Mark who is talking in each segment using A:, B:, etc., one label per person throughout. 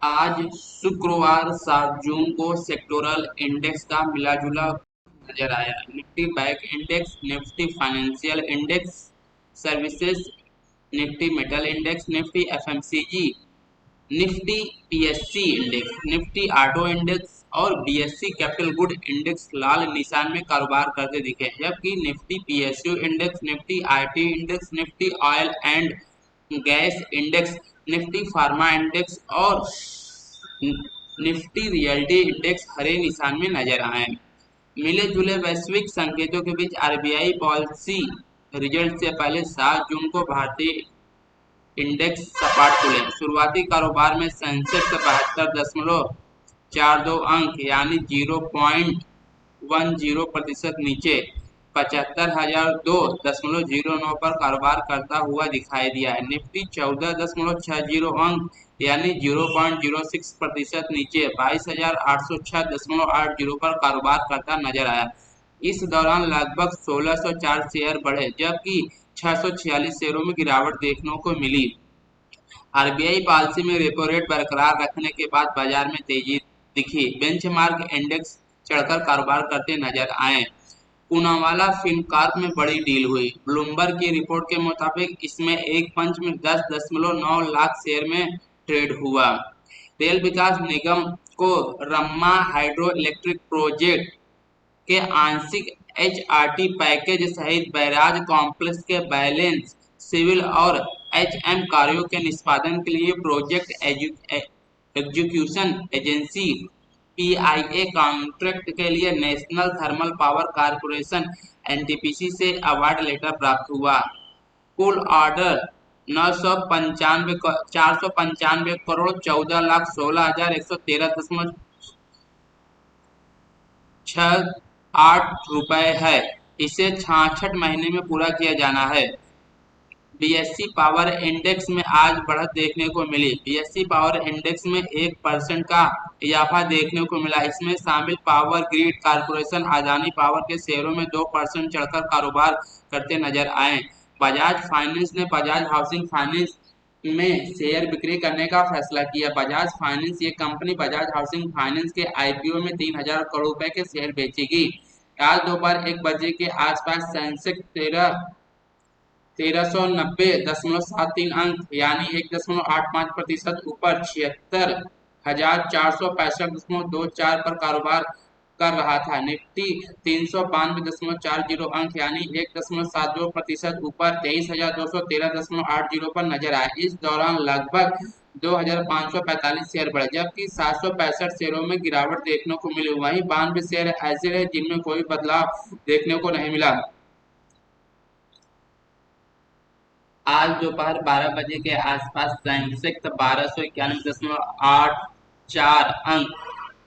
A: आज शुक्रवार 7 जून को सेक्टोरल इंडेक्स का मिला-जुला नजर आया। Nifty bank index, Nifty financial index, services, Nifty metal index, Nifty FMCG, Nifty PSC index, Nifty auto index और बीएससी कैपिटल गुड इंडेक्स लाल निशान में कारोबार करते दिखे, जबकि Nifty PSU index, Nifty IT index, Nifty oil and gas index, Nifty pharma index और Nifty realty index हरे निशान में नजर आए। मिले जुले वैश्विक संकेतों के बीच आरबीआई पॉलिसी रिजल्ट से पहले 7 जून को भारतीय इंडेक्स सपाट खुले। शुरुआती कारोबार में सेंसेक्स 72.42 अंक यानी 0.10% नीचे 75,002.09 पर कारोबार करता हुआ दिखाई दिया है। निफ्टी 14.60 अंक यानी 0.06% नीचे 22,806.80 पर कारोबार करता नजर आया। इस दौरान लगभग 1604 शेयर बढ़े, जबकि 646 शेयरों में गिरावट देखने को मिली। आरबीआई पॉलिसी में रेपो रेट बरकरार रखने के बाद बाजार में तेजी दिखी। बेंचमार्क इंडेक्स चढ़कर कारोबार करते नजर आए। पूनावाला फिल्मकॉर्प में बड़ी डील हुई। ब्लूमबर्ग की रिपोर्ट के मुताबिक इसमें एक पंच में 10.9 लाख शेयर में ट्रेड हुआ। रेल विकास निगम को रम्मा हाइड्रो इलेक्ट्रिक प्रोजेक्ट के आंशिक एचआरटी पैकेज सहित बैराज कॉम्प्लेक्स के बैलेंस, सिविल और एचएम कार्यों के निष्पादन के लिए project execution agency PIA contract के लिए national thermal power corporation NTPC से अवार्ड लेटर प्राप्त हुआ। कुल ऑर्डर 495 करोड़ 14,16,13.68 रुपए है। इसे 66 महीने में पूरा किया जाना है। बीएससी पावर इंडेक्स में आज बढ़त देखने को मिली। बीएससी पावर इंडेक्स में 1% का इजाफा देखने को मिला। इसमें शामिल power grid corporation, Adani power के शेयरों में 2% चढ़कर कारोबार करते नजर आए। बजाज फाइनेंस ने बजाज हाउसिंग फाइनेंस में शेयर बिक्री करने का फैसला किया। बजाज फाइनेंस ये कंपनी बजाज हाउसिंग फाइनेंस के आईपीओ में 3,000 करोड़ रुपए के शेयर बेचेगी। आज दोपहर 1 बजे के आसपास सेंसेक्स 1390.73 अंक यानी 1.85% ऊपर 76,465.24 पर कारोबार कर रहा था। निफ्टी 392.40 अंक यानी 1.72% ऊपर 23,213.80 पर नजर आया। इस दौरान लगभग 2,545 शेयर बढ़े, जबकि 765 शेयरों में गिरावट देखने को मिली। वहीं 92 शेयर ऐसे रहे जिनमें कोई बदलाव देखने को नहीं मिला। आज दोपहर 12 बजे के आसपास सेंसेक्स 1291.84 अंक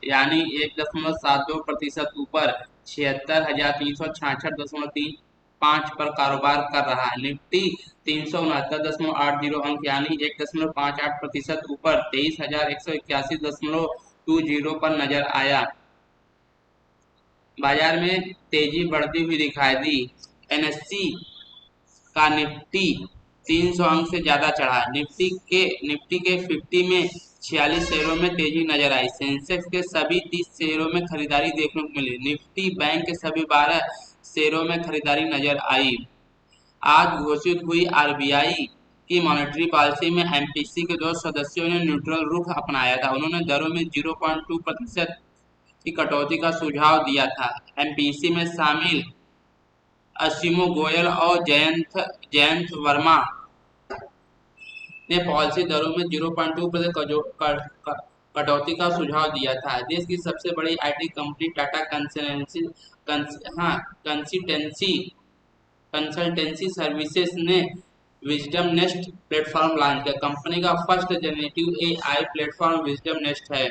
A: यानी 1.72% ऊपर 76,366.35 पर कारोबार कर रहा है। निफ्टी 369.80 अंक यानी 1.58% ऊपर 23,181.20 पर नजर आया। बाजार में तेजी बढ़ती हुई दिखाई दी। एनएससी का निफ्टी 300 अंक से ज्यादा चढ़ा। निफ्टी के 50 में 46 शेयरों में तेजी नजर आई। सेंसेक्स के सभी 30 शेयरों में खरीदारी देखने को मिली। निफ्टी बैंक के सभी 12 शेयरों में खरीदारी नजर आई। आज घोषित हुई आरबीआई की मॉनेटरी पॉलिसी में एमपीसी के 2 सदस्यों ने न्यूट्रल रुख अपनाया था। उन्होंने दरों में 0.2% की कटौती का सुझाव दिया था। एमपीसी में शामिल असीमो गोयल और जयंत वर्मा ने पॉलिसी दरों में 0.2% कटौती का सुझाव दिया था। देश की सबसे बड़ी IT company Tata consultancy services ने विजडम नेस्ट प्लेटफॉर्म लॉन्च किया। कंपनी का first generative AI platform wisdom nest है।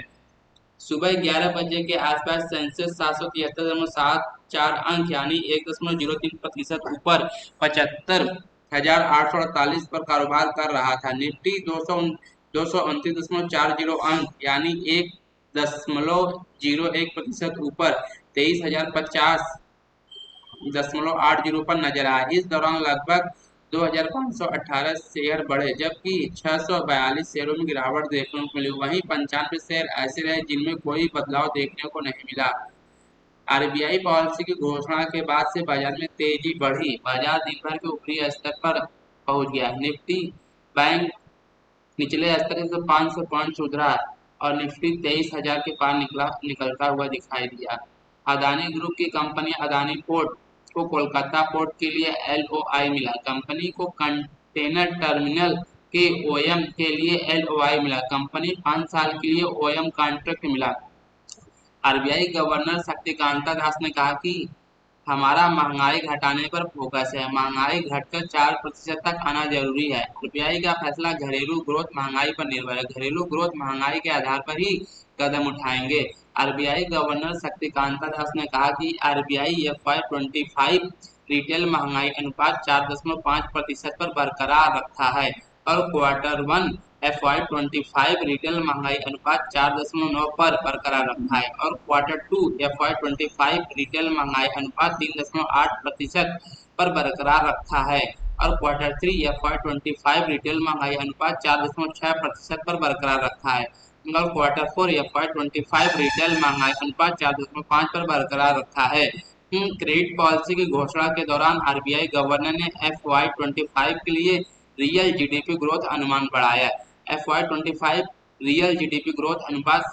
A: सुबह 11 बजे के आसपास सेंसेक्स 773.74 अंक यानी 1.03% ऊपर 75,848 पर कारोबार कर रहा था। निफ्टी 229.40 अंक यानी 1.01% ऊपर 23,050.80 पर नजर आया। इस दौरान लगभग 2,518 शेयर बढ़े जबकि 642 शेयरों में गिरावट देखने को मिली। वहीं 95 शेयर ऐसे रहे जिनमें कोई बदलाव देखने को नहीं मिला। आरबीआई पॉलिसी की घोषणा के बाद से बाजार में तेजी बढ़ी। बाजार दिन भर के ऊपरी स्तर पर पहुंच गया। निफ्टी बैंक निचले स्तर से 500 पॉइंट सुधरा और निफ्टी 23,000 के पार निकलता हुआ दिखाई दिया। अदानी ग्रुप की कंपनी अदानी पोर्ट को कोलकाता पोर्ट के लिए एलओआई मिला। कंपनी को कंटेनर टर्मिनल के ओएम के लिए एलओआई मिला। कंपनी 5 साल के लिए ओएम कॉन्ट्रैक्ट मिला। आरबीआई गवर्नर शक्तिकांता दास ने कहा कि हमारा महंगाई घटाने पर फोकस है। महंगाई घटकर 4% तक आना जरूरी है। आरबीआई का फैसला घरेलू ग्रोथ महंगाई पर निर्भर है। घरेलू ग्रोथ महंगाई के आधार पर ही कदम उठाएंगे। आरबीआई गवर्नर शक्तिकांता दास ने कहा कि आरबीआई FY25 रिटेल महंगाई अनुपात 4.5% पर बरकरार रखा है और Q1 FY25 रिटेल महंगाई अनुपात 4.9 पर बरकरार रखा है और Q2 FY25 रिटेल महंगाई अनुपात 3.8% पर बरकरार रखा है और Q3 FY25 रिटेल महंगाई अनुपात 4.6% पर बरकरार रखा है और Q4 FY25 रिटेल महंगाई अनुपात 4.5 पर बरकरार रखा है। क्रेडिट पॉलिसी की घोषणा के दौरान आरबीआई गवर्नर ने FY25 के लिए रियल जीडीपी ग्रोथ अनुमान बढ़ाया। FY25 रियल जीडीपी ग्रोथ अनुपात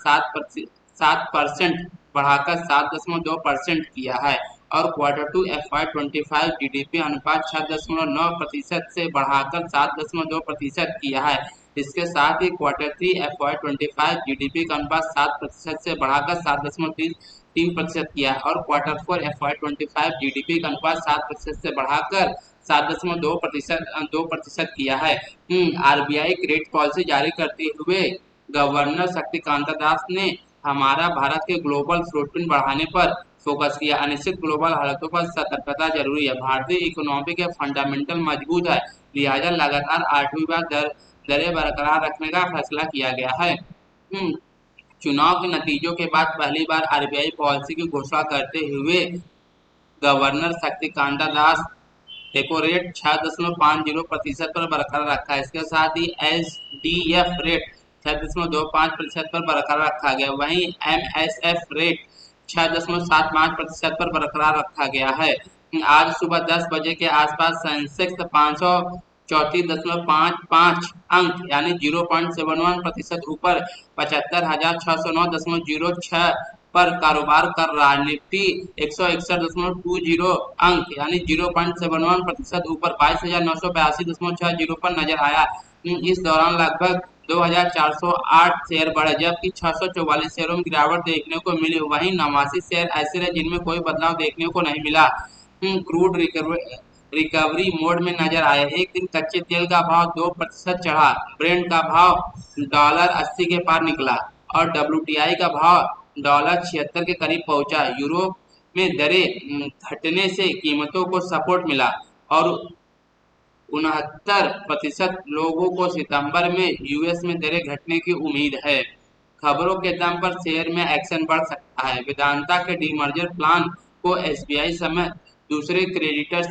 A: 7% बढ़ाकर 7.2% किया है और Q2 FY25 जीडीपी अनुपात 6.9% से बढ़ाकर 7.2% किया है। इसके साथ ही Q3 FY25 जीडीपी का अनुपात 7% से बढ़ाकर 7.3% किया है और Q4 FY25 जीडीपी का अनुपात 7% से बढ़ाकर 7.2% किया है। आरबीआई क्रेडिट पॉलिसी जारी करते हुए गवर्नर शक्तिकांता दास ने हमारा भारत के ग्लोबल फुटप्रिंट बढ़ाने पर फोकस किया। अनिश्चित ग्लोबल हालातों पर सतर्कता जरूरी है। भारतीय इकोनॉमी के फंडामेंटल मजबूत है, लिहाजा लगातार 8वीं बार दरें बरकरार रखने का फैसला किया गया है। चुनाव के नतीजों के बाद पहली बार आरबीआई पॉलिसी की घोषणा करते हुए गवर्नर शक्तिकांता दास रेपो रेट 6.50% पर बरकरार रखा है। इसके साथ ही एसडीएफ रेट 6.25% पर बरकरार रखा गया। वहीं एमएसएफ रेट 6.75% पर बरकरार रखा गया है। आज सुबह 10 बजे के आसपास सेंसेक्स 534.55 अंक यानी 0.71% ऊपर 75,609.06 पर कारोबार कर रहा है। निफ्टी 161.20 अंक यानी 0.71% ऊपर 22,982.60 पर नजर आया। इस दौरान लगभग 2,408 शेयर बढ़े जबकि 644 शेयरों में गिरावट देखने को मिली। वहीं 89 शेयर ऐसे रहे जिनमें कोई बदलाव देखने को नहीं मिला। क्रूड रिकवरी मोड में नजर आया। एक दिन कच्चे तेल का भाव 2% चढ़ा, ब्रेंट का भाव $80 के पार निकला और WTI का भाव $76 के करीब पहुंचा। यूरोप में दरें घटने से कीमतों को सपोर्ट मिला और 69% लोगों को सितंबर में यूएस में दरें घटने की उम्मीद है। खबरों के दम पर शेयर में एक्शन बढ़ सकता है। वेदांता के डीमर्जर प्लान को एसबीआई समेत दूसरे क्रेडिटर्स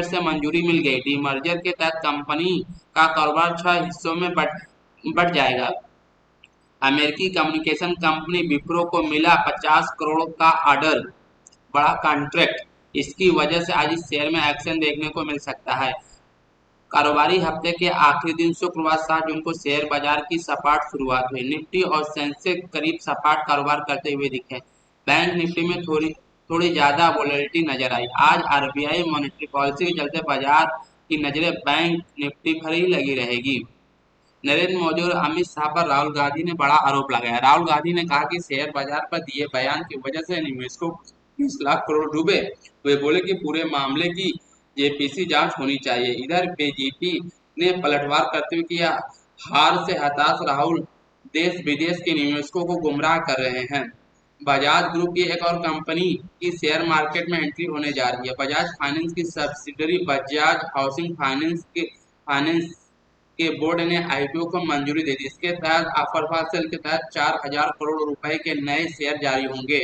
A: से मंजूरी मिल गई। डीमर्जर के तहत कंपनी का कारोबार 6 हिस्सों में बढ़ जाएगा। अमेरिकी कम्युनिकेशन कंपनी विप्रो को मिला 50 करोड़ का ऑर्डर, बड़ा कॉन्ट्रैक्ट। इसकी वजह से आज इस शेयर में एक्शन देखने को मिल सकता है। कारोबारी हफ्ते के आखिरी दिन शुक्रवार 7 जून को शेयर बाजार की सपाट शुरुआत हुई। निफ्टी और सेंसेक्स करीब सपाट कारोबार करते हुए दिखे। बैंक निफ्टी में थोड़ी ज्यादा वोलेटिलिटी नजर आई। आज आरबीआई मॉनेटरी पॉलिसी के चलते बाजार की नजरें बैंक निफ्टी पर ही लगी रहेगी। नरेंद्र मोदी और अमित शाह पर राहुल गांधी ने बड़ा आरोप लगाया। राहुल गांधी ने कहा कि शेयर बाजार पर दिए बयान की वजह से निवेशकों 20 लाख करोड़ डूबे। वे बोले कि पूरे मामले की जेपीसी जांच होनी चाहिए। इधर बीजेपी ने पलटवार करते हुए किया, हार से हताश राहुल देश विदेश के निवेशकों को गुमराह कर रहे हैं। बजाज ग्रुप की एक और कंपनी की शेयर मार्केट में एंट्री होने जा रही है। बजाज फाइनेंस की सब्सिडरी बजाज हाउसिंग फाइनेंस के बोर्ड ने आईपीओ को मंजूरी दे दी। इसके तहत ऑफर फॉर सेल के तहत 4,000 करोड़ रुपए के नए शेयर जारी होंगे।